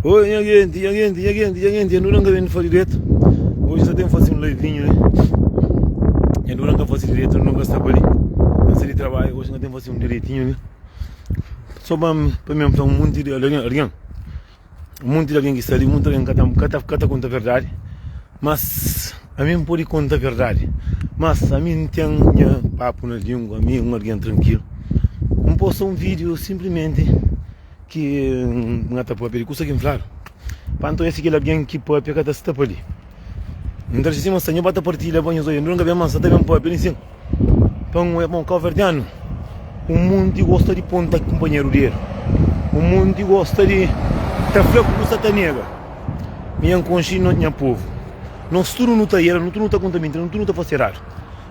Oi, gente, eu nunca venho fazer direito. Hoje só tenho que fazer um leivinho, né? Eu nunca faço direito, eu nunca estava ali. Eu sei de trabalho, hoje não tenho que fazer um direitinho, né? Só para mim, um monte de alguém. Um monte de alguém que está ali, um monte de alguém que conta a verdade. Mas a mim pode contar a verdade. Mas a mim não tem papo na língua, a mim é alguém tranquilo. Não posso um vídeo simplesmente que não está para perigo, que inflar. Panto esse que alguém que pode pegar da cidade ali. Então se cima senhor bata partilha banho zoio, nunca vem mais até bem pode pegar. Pão é bom calverdiano. O mundo gosta de ponta companheiro dele. O mundo gosta de tafleco com satanega. Minha consciência não tinha povo. Nós tudo não está era, não tudo não está contaminado, não tudo não está facerado.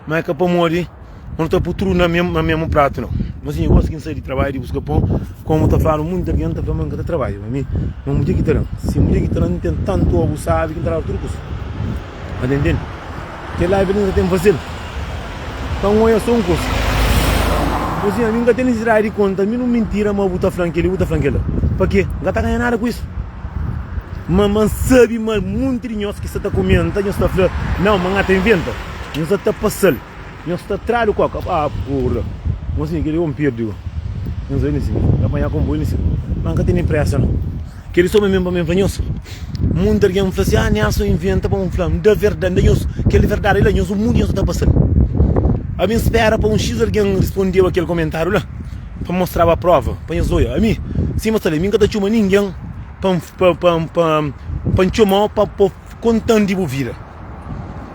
Mas é que para morrer, não está por tudo na mesma prato não. Mas assim, eu gosto de sair de trabalho e buscar pão, como está falando, muita gente está falando que está trabalho. Mas mim, não mulher que terão. Se mulher que terão não tem tanto abusado que terá tudo isso. Mas entende? Que lá não tem fazer. Então eu sou um curso. Assim, a mim nunca tem necessidade de conta, a mim não mentira, mas buta franquela. Para quê? Não está ganhando nada com isso. Mas sabe, mas muito de nós que você está comendo, você está falando, não, mas não inventa. Você está passando. Você está atrás do coca. Ah, porra. Mas assim, aquele homem perdeu. Não sei nisso. Apanhar com boi nisso. Mas nunca tem pressa, não. Que ele só mesmo para mim, para nós. Muito de gente fala assim, ah, não, só inventa para um flamengo. Da verdade, que ele é verdade, ele é o mundo está passando. A mim espera para um X alguém respondeu aquele comentário lá. Para mostrar a prova. Para nós, olha, a mim, se mostrar, a mim que está chamando ninguém. Para chamar para contando de bovira.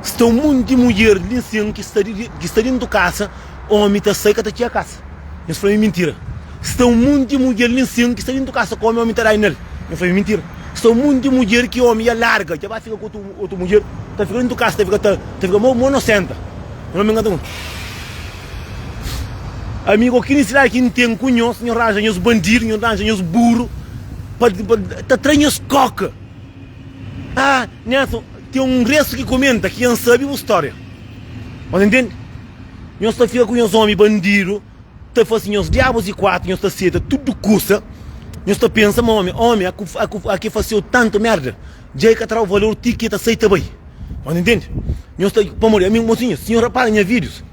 Estão muito de mulher que está dentro de casa, homem está sai que está a casa. Isso foi mentira. Estão muito de mulher que está dentro de casa, como homem está aí nele. Isso foi mentira. Estão muito de mulher que homem é larga, já vai ficar com outra mulher, está ficando dentro de casa, está ficando monocenta. Não me engano. Amigo, que necessidade que não tem cunhos, não arranjam os bandidos, não arranjam os burros. Para trazer as coca. Ah, Nelson, tem um resto que comenta que não sabe a história. Mas entende? Nós está fica com os homens bandidos, está fazendo os diabos e quatro, nós está cedo, tudo custa. Nós está pensando, homem, aqui fazia tanto merda, já que terá o valor ticket aceita bem. Mas entende? Nós está, para morrer, a mim, mocinha, senhora, para minha vídeos.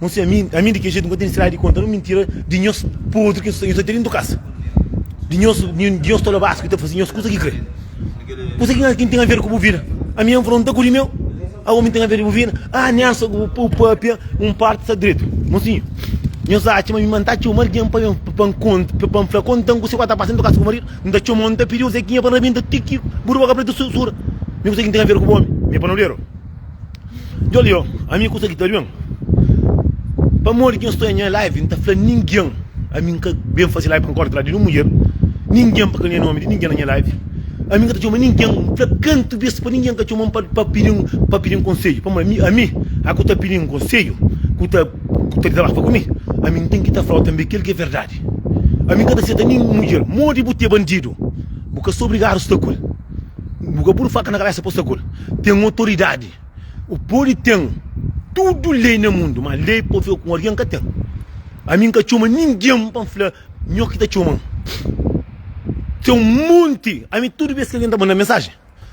Mocinha, a mim de que jeito não tem necessidade de contar, não mentira, de nós podre que nós está tendo do casa. De nós toda base que está fazendo as coisas que crê. Você quem tem a ver com o bovina? A minha fronta com o meu, a homem tem a ver com o bovina. Ah, nessa o papel parte está direito. Mocinho, nós achamos que me mandar te uma alguém para contar com você está passando do caso com o marido. Não está chamando, não pediu, você quem é para mim, tiki, burro para preto sussurra. Meu você quem tem a ver com o homem, meu panoleiro. Olha, a minha coisa que está bem. Para morrer que eu estou em live, não está falando ninguém. A mim que bem fazer live para encontrar de uma mulher. Ninguém para ganhar nome de ninguém na minha live. A mim que está ninguém, para canto desse para ninguém que está para pedir um conselho. Para mim, a que está pedindo um conselho, que está trabalhando comigo, a mim tem que estar falando também aquilo que é verdade. A mim que está sendo nenhuma mulher, morre de botar bandido, porque sou obrigado a estar com porque por faca na cabeça para estar com tem uma autoridade. O povo tem tudo lei no mundo, mas lei para ver com alguém que tem. A mim que chama ninguém para falar, não que está chamando. Tem um monte. A mim toda vez que alguém está mandando mensagem,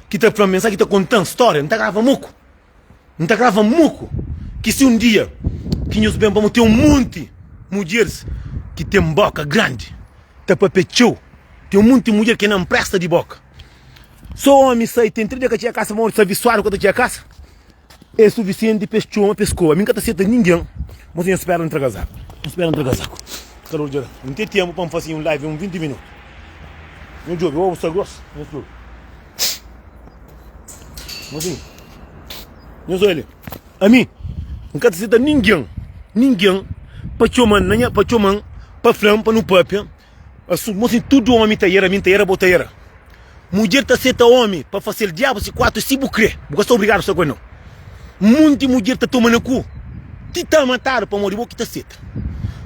que está falando mensagem, que está contando história, não está gravando muco. Não está gravando muco. Que se um dia, que nós bem vamos ter um monte de mulheres que tem boca grande, está para pechou. Tem um monte de mulher que não presta de boca. Só homem sai, tem 30 que tinha casa, mas sabe suave quando tinha casa. É suficiente para pechou, pescou. A mim que está sendo ninguém, mas eu espero entregar saco. Não tem tempo para fazer um live em 20 minutos. Meu jogo, eu vou ser grosso. Mas assim, eu sou ele. A mim, não quero dizer ninguém para chamar, para falar, para no papel. Assim, tudo homem está aí, minha era, bota aí. Mulher está sendo homem para fazer diabo se quatro, se bucre. Porque estou obrigado a essa coisa não. Muita mulher está tomando cu. Te está matando para morrer, que está sendo.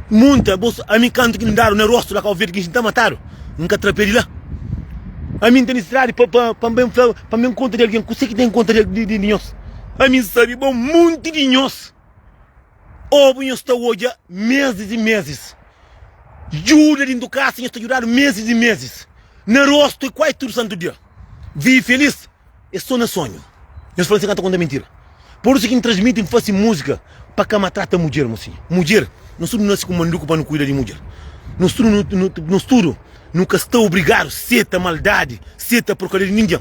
Muita, a mim canto que me deram no rosto lá, que eu vejo que está matando. Nunca atrapalhei lá. A mim tem necessidade para me encontrar alguém. Você que tem encontrar de nós. A mim sabe, bom, muito de nós. Óbvio, está hoje meses e meses. Jura dentro do casa, está jurando meses e meses. na rosto e quase tudo santo dia. Vi feliz, é só na sonho. Eu falei assim, canta conta mentira. Por isso que transmitem fazem música para que maltrata a mulher, mocinho. Mulher, não estudo nasce com manduco para não cuidar de mulher. Não estudo, nunca estou obrigado, seta maldade, seta porcaria de ninguém.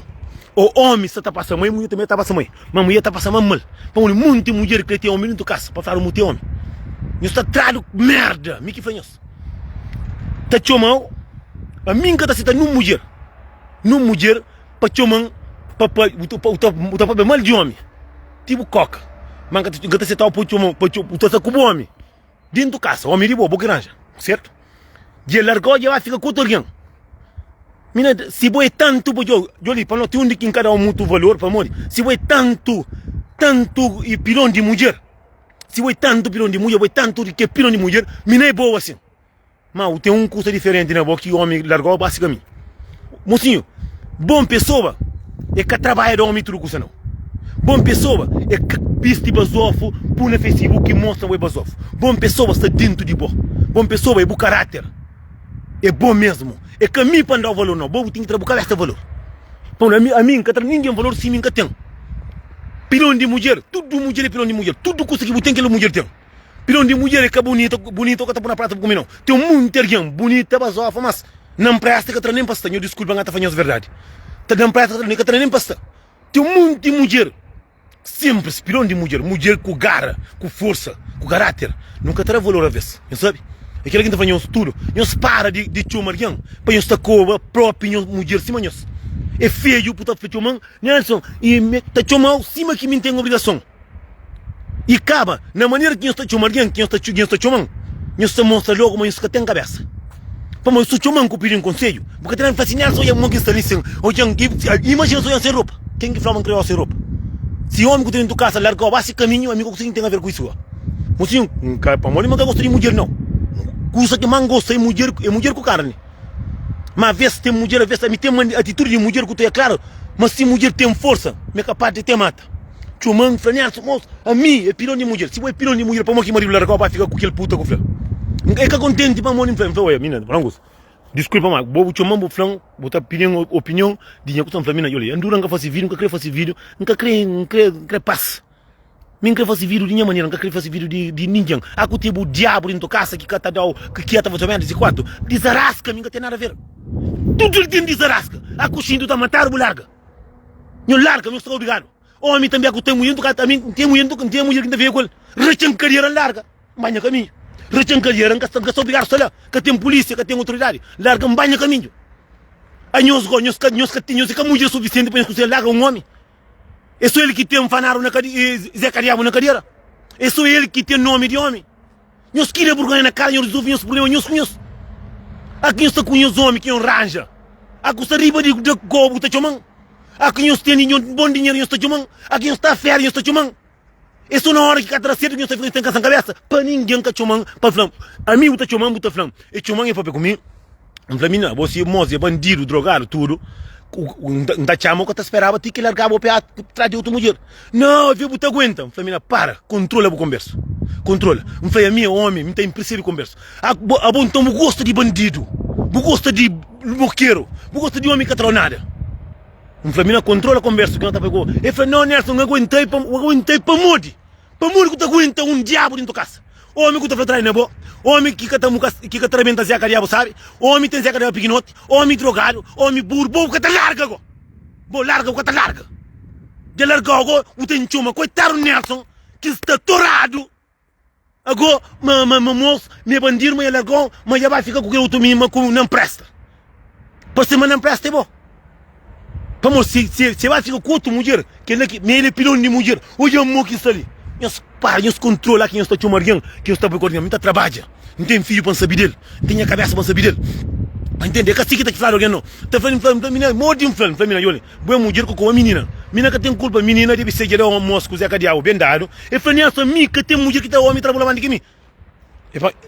O homem está passando mãe, mulher também está passando mãe. Mas mulher está passando mal. Para um monte de mulher que tem homem dentro de casa, para falar um homem. Eu estou trado merda, me que faz isso. Está chamando, a mim que está sentando numa mulher, para chamar, para mal de homem. Tipo coca. Mas que está sentando para chamar, para chamar com o homem. Dentro de casa, homem de boa, boa granja, certo? E largou, já vai ficar com alguém. Se boi tanto, eu li, para não ter um de quem cada um muito valor, para morrer. Se boi tanto e pilão de mulher. Se boi tanto pilão de mulher, boi tanto de que pilão de mulher, mina é boa assim. Mas tem um custo diferente na boca que o homem largou basicamente. Mocinho, bom pessoa é que trabalha do homem tudo custa não. Bom pessoa é que piste basofo, põe no Facebook e mostra o basofo. Bom pessoa está dentro de boa. Bom pessoa é bom caráter. É bom mesmo. É que a mim para dar o valor não. Bom tem que trabalhar este valor. A mim que ninguém valor sim mim que tem. Pilão de mulher, tudo mulher é pilão de mulher. Tudo custa que tem que a mulher tem. Pilão de mulher é que bonito que está por na prata comigo não. Tem muito alguém bonita basofo, mas não presta que nem pasta. Eu desculpa não está fazendo verdade. Não presta que nem pasta. Tem muito de mulher. Sempre pilão de mulher, mulher com garra, com força, com caráter. Nunca terá valor a vez, não sabe? Aquele que está fazendo tudo, não se para de chamar alguém, para não estar com a própria mulher, sim, mas é feio, puta, para chamar, Nelson, e está chamando, cima que me tem obrigação. E acaba, na maneira que não está chamando alguém, que não está chamando, não se mostra logo, mas não tem cabeça. Para eu estou chamando com pedir um conselho, porque tem que fazer Nelson, e a mão que está ali, imagina só sem roupa, quem que fala que criou sem roupa? Se o homem que tem dentro de casa larga o esse caminho, amigo, que tem a ver com isso. Mocinho, para mim, não gosta de mulher, não. Coisa que man gosta é mulher com carne. Mas às vezes tem mulher, às vezes tem uma atitude de mulher que tu é claro, mas se mulher tem força, é capaz de te mata. Chumang, franhar, moço, a mim é pilão de mulher. Se eu é pilão de mulher, para mim que marido larga vai ficar com aquele puta com o filho. É que contente para mim, foi, menina, não gosto. Desculpa, mas vou chamar o flan, vou estar pedindo opinião de quem está falando, olha, Andura nunca fazer vídeo, nunca queria fazer vídeo, nunca queria paz. Nunca fazer vídeo de nenhuma maneira, nunca queria fazer vídeo de ninguém. Há que tipo o diabo dentro da casa que está dando, que está fazendo esse quarto, desarasca, nunca tem nada a ver. Tudo ele tem desarasca. Há que o Xinto está a matar, o larga. Não larga, não estou obrigado. Homem também, que tem mulher, tem mulher que tem com ele. Rechancaria larga, banha caminho. Rechancaria, que está obrigado a estar lá, que tem polícia, que tem autoridade, larga, banha caminho. A nós que a mulher suficiente para escutar larga um homem. É só ele que tem um fanaro na cadeira, Zé Cariabo na cadeira. É só ele que tem nome de homem. Nós queremos burgar na cara, nós resolvemos os problemas, nós conhecemos. Aqui nós conhecemos homem que é um ranja. Aqui nós riba de gobo, está chamando. Aqui nós temos bom dinheiro, nós está chamando. Aqui nós está férias, nós está chamando. É só na hora que cada cedo, nós está fazendo cabeça. Para ninguém que está chamando, para falar. A mim, está chamando, está falando. E chamando é para comigo. Não falei, não, você é moço, bandido, drogado, tudo. Não chama que te esperava que largava o pé atrás de outra mulher. Não, eu vou te aguentar. Falei, para, controla a conversa. Controla. Eu falei, a minha homem, não tem princípio de conversa. A bom, então, eu gosto de bandido. Eu gosto de moqueiro. Eu gosto de homem que não nada. Eu falei, não, controla a conversa. Eu falei, não, Nelson, eu aguentei para morrer. Para morrer que tu aguenta um diabo dentro da casa. Homem que tu atrás na boa. Homem que arrebenta Zé Cariabo, sabe? Homem tem Zé Cariabo pequenote. Homem drogado. Homem burro. Bom, que te larga agora. Bom, larga, que te larga. De larga agora, o tem chuma. Coitado Nelson, que está torado. Agora, moço, me bandido, mas ele largou, mas já vai ficar com o outro mimo, que não presta. Para cima não presta, é bom. Vamos, se vai ficar com outra mulher, que ele é pilão de mulher, hoje é um que está ali. Nós para, nós controla quem está chamando alguém, quem está procurando, não trabalha, não tem filho para saber dele, não tem a cabeça para saber dele. Entende? É que assim que está que falar alguém não. Está falando, menina, morre um filho, olha, boa mulher com a menina. Menina que tem culpa, menina deve ser um moço com o Zé Cariabo, bem dado. E falei, essa mim que tem mulher que está homem trabalhando aqui.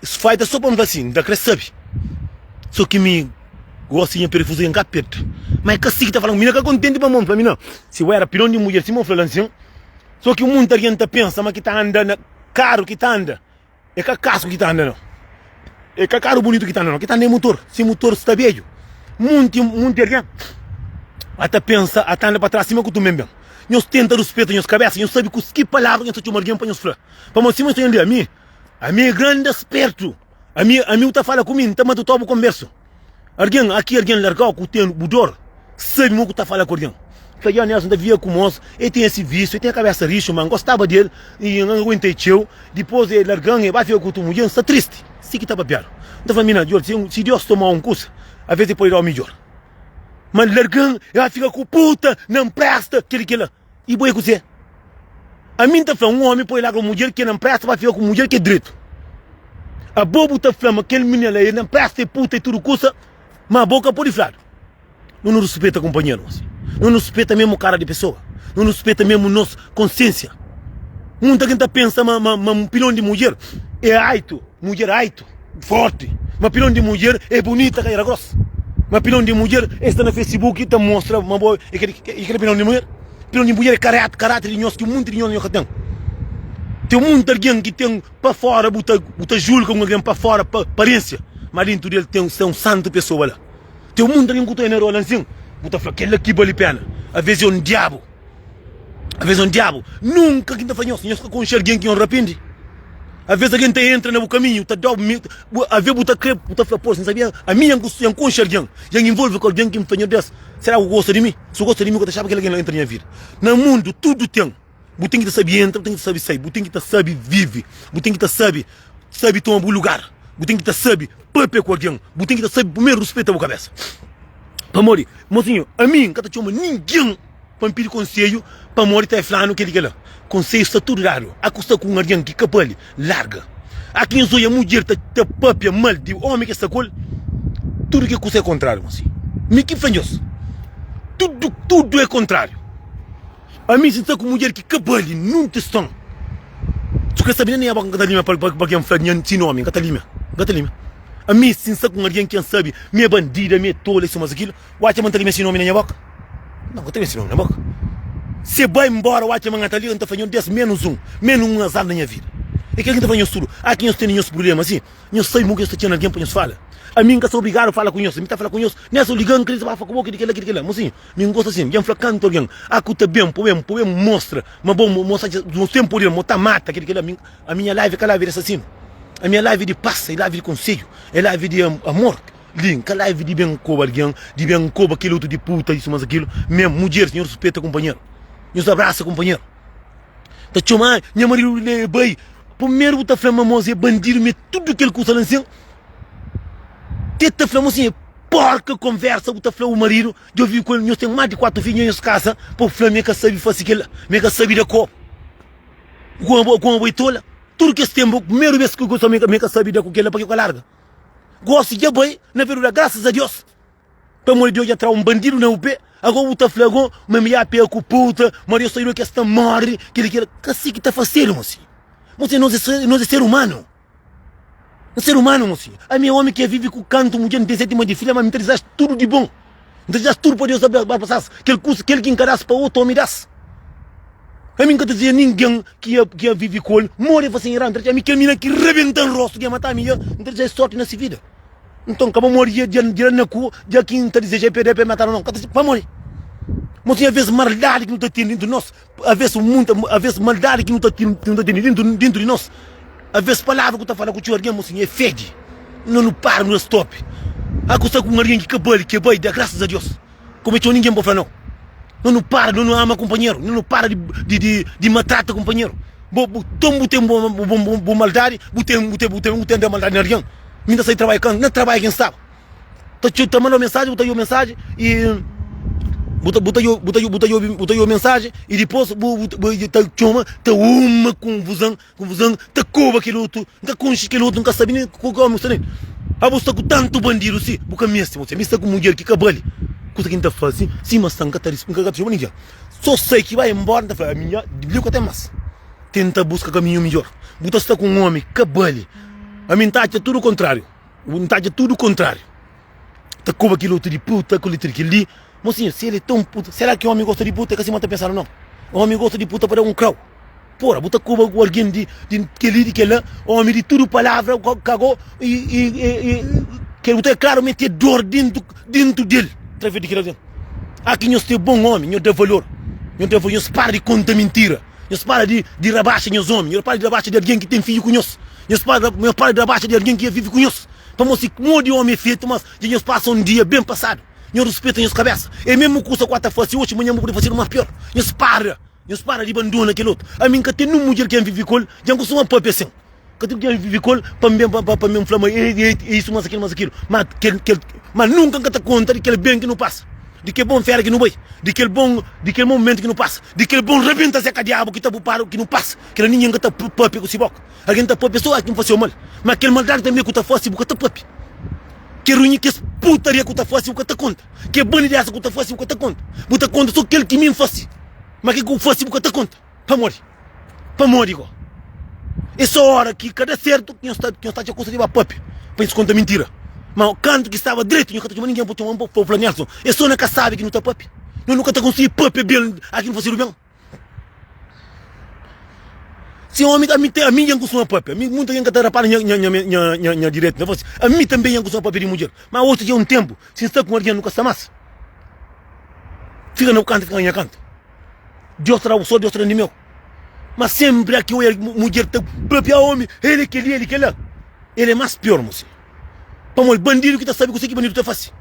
Faz só para me assim, da cresce sabe. Só que me gosta de perfusão em capeta. Mas é que assim que está falando, menina que contente para mim, para mim não. Se eu era pirão de mulher, se eu falando assim. Só que muita gente pensa, mas que está andando, caro que está andando. É que casco que está andando. É que carro bonito que está andando, que está nem motor. Se o motor está velho. muito alguém. Até pensa, até anda para trás, cima que tu mesmo. Nós tenta respeito nas cabeças, nós sabe que palavras nós temos alguém para nós falar. Para nós cima entender a mim é grande esperto. A mim tá fala comigo, tá mas tu conversa. Alguém largar que tem budor, sabe muito que tá fala com alguém. Que já nessa via com nós, ele tem esse vício, ele tem a cabeça rixa, mas gostava dele e não aguentei teu. Depois ele largando e vai ver com tu mulher, está triste. Se que tá papiado. Então família, se Deus tomar um curso, às vezes pode ir ao melhor. Mas largando, ela fica com puta, não presta, aquele lá. E boa que você. A mim tá falando, um homem pode ir lá com mulher que não presta, vai ficar com mulher que é direito. A bobo tá falando, aquele menino lá, ele não presta e puta e tudo custa, mas a boca pode falar. Não respeita companheiro, assim. Não respeita mesmo cara de pessoa. Não respeita mesmo nossa consciência. Muita gente pensa, um pilão de mulher é aito, mulher aito, forte. Mas pilão de mulher é bonita, que era grossa. Mas pilão de mulher está no Facebook e te mostra uma boa. E aquele pilão de mulher? Pilão de mulher é caráter de nós, que muito de nós tem. Tem muito alguém que tem para fora, buta julga com alguém para fora, para aparência. Mas dentro dele tem um santo pessoa lá. Tem muito alguém que tem na rola assim. Buta fala, aquele aqui vale a pena. Às vezes é um diabo. Às vezes é um diabo. Nunca quem está fazendo isso. Nós ficamos com alguém que não arrepende. Às vezes alguém entra no caminho, tá dá às vezes buta crepe, buta fala, pô, não sabia? A minha angústia com alguém. Já envolve com alguém que me faz dessa. Será que gosta de mim? Se gosta de mim, eu achava que alguém entra na minha vida. No mundo, tudo tem. Você tem que saber entrar, tem que saber sair. Você tem que saber viver. Você tem que saber tomar um bom lugar. Você tem que saber paper com alguém. Você tem que saber primeiro respeitar a cabeça. Para morrer, mocinho, a mim, que chama ninguém para me pedir conselho, para morrer, está falando que ele lá. Conselho está tudo raro. A custa com alguém que capale, larga. Aqui em Zoia, a mulher está papia mal de homem que está com tudo que custa é contrário, mocinho. Me que faz tudo é contrário. A mim, se está com mulher que capale, não te estão. Tu quer saber nem a banca da lima para quem faz sem homem, Catalima. A mim, se está com alguém que sabe, minha bandida, minha tola, isso, mas aquilo, o Acha manter esse nome na minha boca? Não, eu tenho esse nome na boca. Se vai embora, o Acha manter ali, eu estou fazendo 10 menos um azar na minha vida. E que a gente está fazendo tudo. Aqui nós temos esse problema, assim, nós sabemos que nós temos alguém para nos falar. A mim, que sou obrigado a falar com nós, me está falando com nós, nessa ligando, que eles vão falar com aquele, mocinho, me gosta assim, já fala canto alguém, está bem, põe, mostra, mas bom, mostra, não tem poder, mata, aquele, a minha live, aquela live é assassino. A minha live de paz, é live de conselho, é live de amor. Link, a live de bem coba alguém, de bem coba aquele outro de puta, isso, mas aquilo. Mesmo, mulher, senhor respeita companheiro. Nos abraça companheiro. Tá chamando, minha marido é bem. Primeiro, tá falando, moça, é bandido, mas tudo que ele custa lá assim. Teta falando assim, porca conversa, tá falando o marido. Eu vi com ele, nós temos mais de 4 filhos em casa, por falar, me que sabe fazer aquilo, me que sabe da copa. Com a boitola. Tudo que esse tempo, primeira vez que eu gosto de minha sabida com aquela, porque eu larga. Gosto de bem, na verdade, graças a Deus. Para morrer de hoje, entrar um bandido na UP, agora o tá flagão, mas me apia com puta, mas eu sei que esta morre, que ele quer, que assim que tá fazendo, moço. Você não é ser humano. Não é ser humano, moço. A minha homem que vive com canto, mulher, de sétima de filha, mas me traz tudo de bom. Me traz tudo para Deus passar, que ele que encarasse para outro homem das. A mim que dizia ninguém que ia viver com ele, morre você em Irã, a mim que a mina que rebenta o rosto, que ia matar a minha, não tem sorte nessa vida. Então, acabou morrer de na cu, de quem está dizendo GPD para matar ou não, para morrer. Mas tem a vez maldade que não está tendo dentro de nós, a vez maldade que não está tendo dentro de nós, a vez palavra que está falando com o tio alguém, mocinho, é fede, não para, não stop. A coisa com alguém que vai, graças a Deus, como é que ninguém pode falar não. Não para, não ama companheiro, não para de maltratar companheiro. Então, tem boa maldade, tem maldade na região. Ainda sai trabalhando, não trabalha quem sabe. Tá mandando mensagem, bota aí a mensagem e bota aí a mensagem e depois tá uma confusão, tá coba aquele outro, tá conche aquele outro, nunca sabe nem como está nem. A você com tanto bandido, sim, porque mesmo você está com mulher que cabale. Coisa que não está fazendo, sim, mas não está respondendo ninguém. Só sei que vai embora, não está a minha, viu que até mais. Tenta buscar caminho melhor. Você está com um homem, cabale. A mentade é tudo o contrário. A mentade é tudo o contrário. Está com aquele outro de puta, aquele outro que ali. Mocinho, se ele é tão puta, será que o homem gosta de puta? Que assim mata pensar não. O homem gosta de puta para um crau. Porra, bota com alguém de que ali, de que lá, o homem de tudo palavra, cagou e Que ele é claro meter dor dentro dele. Através daquilo dentro. Aqui nós temos bom homem, nós temos valor. Nós para de contar mentira. Nós para de rebaixar os homens. Nós para de rebaixar de alguém que tem filho com nós. Nós para de rebaixar de alguém que vive com nós. Para mostrar que um de homem é feito, mas nós passamos um dia bem passado. Nós respeitamos as cabeças. É mesmo que custa 4 faces, hoje amanhã vamos fazer uma pior. Nós para de abandonar aquele outro. A mim que tem um mulher que vive com ele, já não costuma pôr pressão. Que tem que vive com ele, para me inflamar, isso, mas aquilo. Mas nunca que te conta de aquele bem que não passa. De que bom fera que não vai, de que momento que não passa, de que bom rebenta seca diabo que tá para que não passa, que ninguém que tá papi com esse boca, alguém tá papi só aqui não faz o mal, mas aquele maldade também que tá fácil que tá papi, que ruim que putaria que tá fácil que tá conta, que bom ideia que tá fácil que tá conta só aquele que me faz, mas que fácil que tá conta, para morrer igual, é só hora que cada certo que está a coisa de papi, para isso conta mentira. Mas o canto que estava direito, ninguém pode tomar um pouco para o Nelson. É só nunca sabe que não está papi. Eu nunca está conseguindo papi bem aqui no Fazil bem. Se o homem, a mim não costuma papi. A mim muita gente está rapando na direita. A mim também não costuma papi de mulher. Mas hoje tem um tempo, se está com alguém nunca está mais. Fica no canto, fica no canto. Deus terá o sol, Deus terá o meu. Mas sempre aqui a mulher está papi a homem. Ele que lá. Ele é mais pior, moço. Para bandido que sabe que bandido está fácil.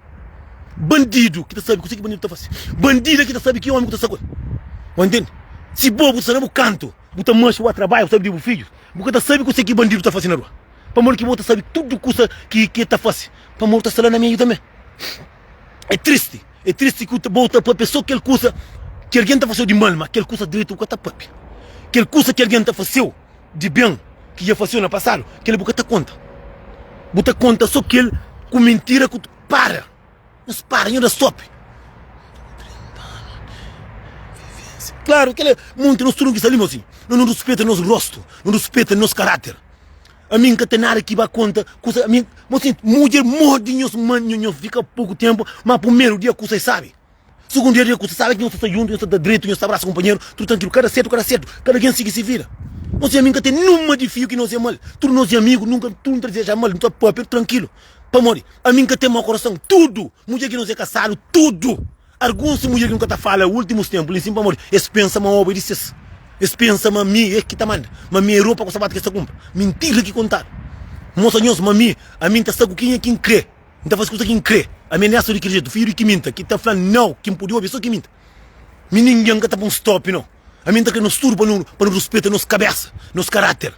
Bandido que sabe que bandido está fácil. Bandido que sabe que homem que está fácil. Entende? Se bobo sabe o canto, você mancha o trabalho, sabe de filho, você sabe que bandido está fácil na rua. Para que você sabe tudo que está fácil. Para você está na minha também. É triste que você para a pessoa que ele custa, que alguém está fazendo de mal, mas que ele custa direito que está papi. Que ele custa que alguém está fazendo de bem, que já fazia no passado, que ele está conta. Bota conta só que ele com mentira que para. Mas para, ainda sobe. Claro que ele muito nos turnos que saímos assim. Não respeita nosso rosto, não respeita nosso caráter. A mim que tem nada que vai conta, a mim, assim, mulher morre nos manhos, fica pouco tempo, mas primeiro dia que você sabe. Segundo dia que você sabe que você está junto, você está direito, você abraça companheiro, tudo tranquilo, cada certo, cada quem se vira. Você amigo tem nenhuma de fio que não seja mal. Tu não é amigo, nunca tu não deseja mal, não tá papo, tranquilo. Para morrer. A mim que tem mau coração, tudo. Mulher que não se casado, tudo. Alguns mulheres que nunca tá fala, últimos tempos, em cima para morrer. Eles pensam uma obra disso. Eles pensam mami, é que tá manda. Mami é roupa com sapato que está compra. Mentira que contar. Moça nós, mami, a mim tá sabe quem é quem crê. Não tá fazendo coisa quem crê. A minha nessa de que jeito, filho que minta, que tá falando não, quem pode ouvir só que minta. Ninguém que tá um stop não. A mim está querendo nos turba para respeitar nossa cabeça, nosso caráter.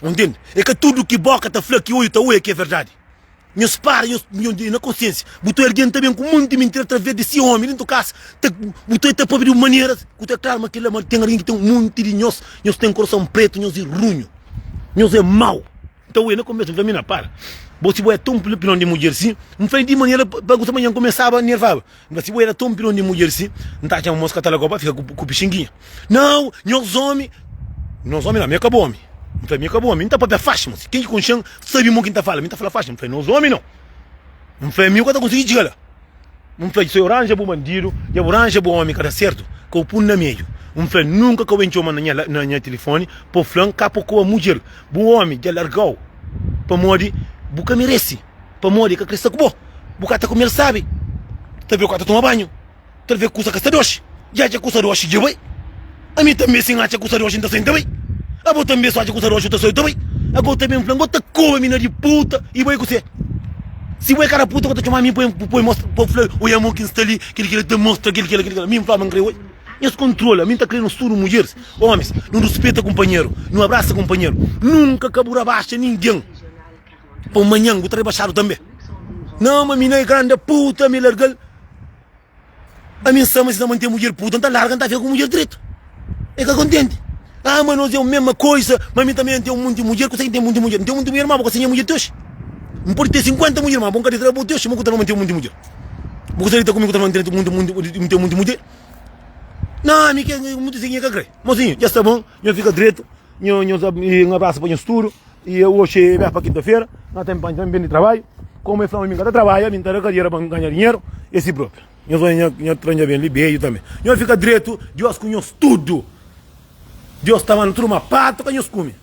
Entende? É que tudo que boca está falando que é que é verdade. Meus pais, na consciência, botou alguém também com muita mentira através desse homem, dentro do caso, botou até para de maneiras, que é claro, mas tem alguém que tem um monte de nós tem coração preto, nós é ruim, nós é mau. Então eu não começo a mim na para. Você vai tão pilão de mulher assim, não faz de maneira para que amanhã começava a nervar. Mas se você era tão pilão de mulher assim, não está chamando mosca tal copa, fica com pichinguinha. Não, nós homens não, me acabou homem. Não foi me acabou homem, não está para faixa, mas quem com chão sabe muito quem está falando, está falando faixa, não foi nós homens não. Não foi meu que está conseguindo chegar. Não foi se orange bom bandido, e orange bom homem, cara certo, que o punho no meio. Não foi nunca que eu encheu na telefone, por flan, capo com a mulher, bom homem, já largou, para morrer. Buca merece, para morrer que a crista cubo, buca tá comer sabe, tá vendo o cara toma banho, tá vendo custa casta doce, já custa doce de boi, a mim também sem acha custa doce ainda sem também, a boa também só acha custa doce ainda também, a boa também um flango tá com a mina de puta e vai com você, se vai cara puta que tá chamando mim põe mostra, põe o amor que está ali, que ele demonstra que ele mim fala mangre oi, esse controle, a mim tá querendo tudo mulheres, homens, não respeita companheiro, não abraça companheiro, nunca cabura baixa ninguém. Para amanhã, vou trazer baixado também. Não, mas mina é grande, puta, me larga. A minha sama se não manter mulher puta, não tá larga, não tá vendo com mulher direito. É que contente. Ah, mas nós é a mesma coisa, mas mim também tem um monte de mulher, consegue ter um monte de mulher. Não tem um monte de mulher, mas você tem mulher teus. Não pode ter 50 mulheres, mas bom que ter o teus, mas você não manter um monte de mulher. Você está comigo, não tem um monte de mulher. Não, a mim que é muito assim, que é mozinho, já está bom, eu fico direito, eu abraço para o estouro. E eu hoje vou para quinta-feira, nós temos bem de trabalho. Como eu falo, eu trabalho, eu tenho carreira para ganhar dinheiro, esse próprio. Eu treino bem, libero também. Eu fico direito, Deus conhece tudo. Deus está mandando tudo uma pata que nós comemos.